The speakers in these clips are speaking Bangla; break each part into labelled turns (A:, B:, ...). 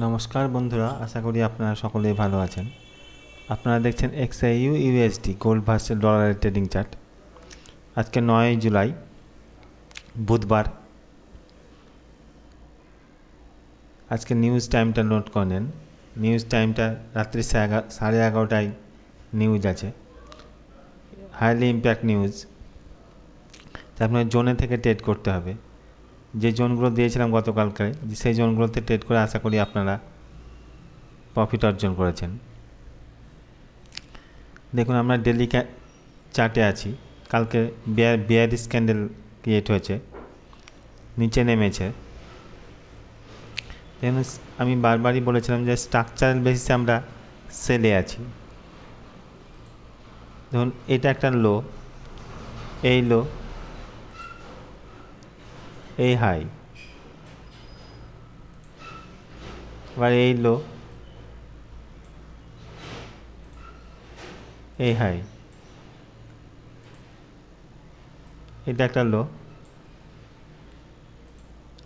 A: নমস্কার বন্ধুরা, আশা করি আপনারা সকলেই ভালো আছেন। আপনারা দেখছেন XAU USD গোল্ড ভার্সেস ডলারের ট্রেডিং চার্ট। আজকে 9 জুলাই বুধবার। আজকে নিউজ টাইমটা নোট করে নেন। নিউজ টাইমটা রাত্রি 11:30টায় নিউজ আছে, হাইলি ইম্প্যাক্ট নিউজ। আপনার জোনে থেকে ট্রেড করতে হবে। যে জোনগুলো দিয়েছিলাম গতকালকে, সেই জোনগুলোতে ট্রেড করে আশা করি আপনারা প্রফিট অর্জন করেছেন। দেখুন, আমরা ডেলি চার্টে আছি। কালকে বিয়ারিশ ক্যান্ডেল ক্রিয়েট হয়েছে, নিচে নেমেছে। দেখুন, আমি বারবারই বলেছিলাম যে স্ট্রাকচারাল বেসিসে আমরা সেলে আছি। দেখুন, এটা একটা লো, এই লো, এই হাই, আবার এই লো, এই হাই, এটা একটা লো,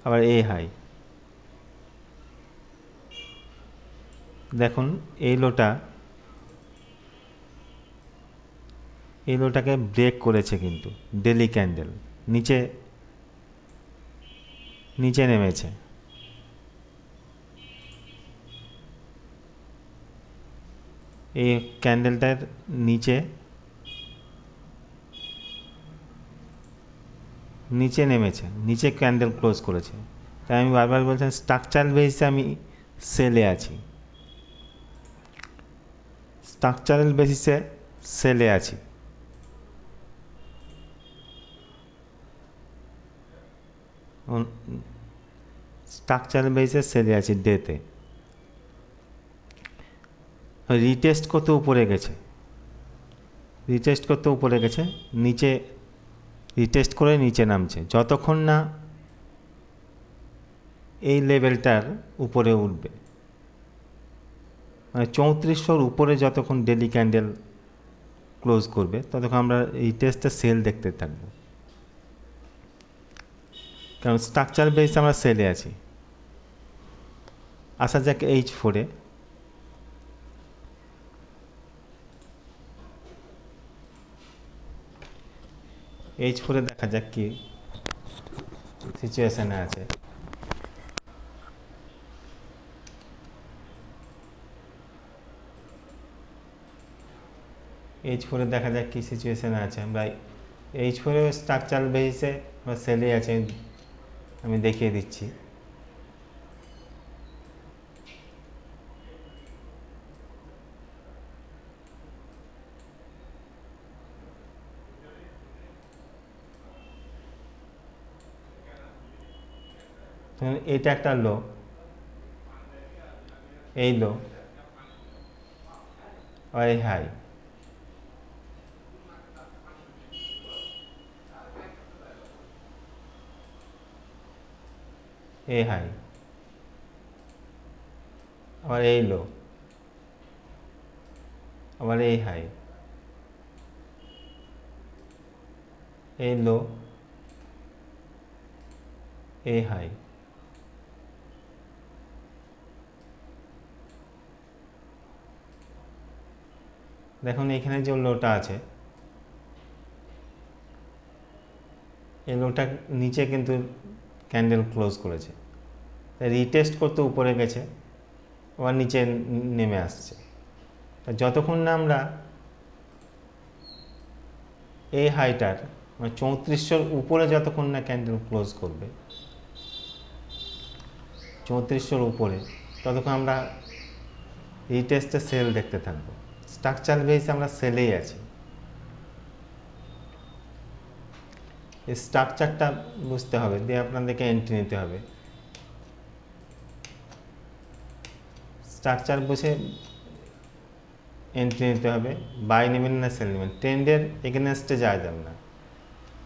A: আবার এই হাই। দেখুন, এই লোটাকে ব্রেক করেছে, কিন্তু ডেলি ক্যান্ডেল নিচে নিচে নেমেছে। এই ক্যান্ডেলটার নিচে নেমেছে, নিচে ক্যান্ডেল ক্লোজ করেছে। তাই আমি বারবার বলছিলাম স্ট্রাকচারাল বেসিসে আমি সেলে আছি, স্ট্রাকচারাল বেসিসে সেলে আছি। স্ট্রাকচারাল বেসিসে সেলে আছি ডেতে। রিটেস্ট করতে উপরে গেছে, নিচে রিটেস্ট করে নিচে নামছে। যতক্ষণ না এই লেভেলটার উপরে উঠবে, মানে 3400 উপরে যতক্ষণ ডেলি ক্যান্ডেল ক্লোজ করবে, ততক্ষণ আমরা রিটেস্টে সেল দেখতে থাকব। কারণ স্ট্রাকচার বেস আমরা সেলে আছি। আসা যাক H4-এ। H4-এ দেখা যাক কি সিচুয়েশানে আছে। H4-এ দেখা যাক কি সিচুয়েশানে আছে। আমরা H4-এ স্ট্রাকচারাল বেসিসে আমরা সেলে আছে, আমি দেখিয়ে দিচ্ছি। এটা একটা লো, এই লো, আর এই হাই, এই হাই, আবার এই লো, আবার এই হাই, এই লো, এই হাই। দেখুন, এখানে যে লোটা আছে, এই লোটা নিচে কিন্তু ক্যান্ডেল ক্লোজ করেছে, রিটেস্ট করতে উপরে গেছে, আবার নিচে নেমে আসছে। যতক্ষণ না আমরা এই হাইটার মানে 3400 উপরে যতক্ষণ না ক্যান্ডেল ক্লোজ করবে, 3400 উপরে, ততক্ষণ আমরা রিটেস্টে সেল দেখতে থাকবো। স্ট্রাকচার বেস আমরা সেলেই আছি। এই স্ট্রাকচারটা বুঝতে হবে, দিয়ে আপনাদেরকে এন্ট্রি নিতে হবে। স্ট্রাকচার বুঝে এন্ট্রি নিতে হবে। বাই নেবেন না সেল নেবেন, ট্রেন্ডের এগেনস্টে যাওয়া যাবে না,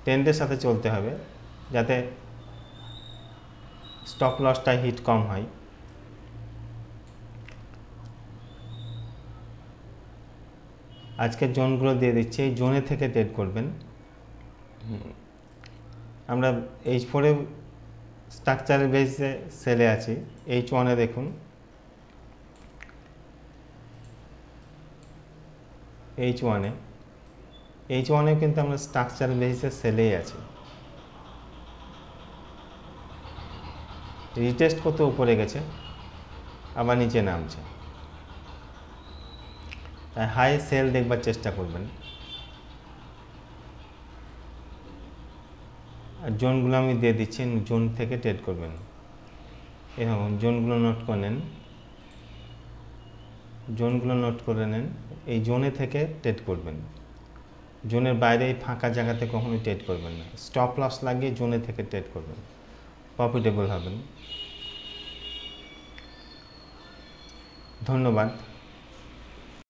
A: ট্রেন্ডের সাথে চলতে হবে যাতে স্টপ লসটা হিট কম হয়। আজকের জোনগুলো দিয়ে দিচ্ছি, এই জোনে থেকে ট্রেড করবেন। আমরা H4-এ স্ট্রাকচারের বেসে সেলে আছি। H1-এ দেখুন, H1-এ H1-এ কিন্তু আমরা স্ট্রাকচার বেসিসে সেলেই আছে, রিটেস্ট করতে উপরে গেছে আবার নিচে নামছে, তাই হাই সেল দেখবার চেষ্টা করবেন। আর জোনগুলো আমি দিয়ে দিচ্ছি, জোন থেকে ট্রেড করবেন। এরকম জোনগুলো নোট করে নেন, জোনগুলো নোট করে নেন, এই জোনে থেকে ট্রেড করবেন। জোনের বাইরে এই ফাঁকা জায়গাতে কখনোই ট্রেড করবেন না, স্টপ লস লাগিয়ে জোনে থেকে ট্রেড করবেন, প্রফিটেবল হবেন। ধন্যবাদ।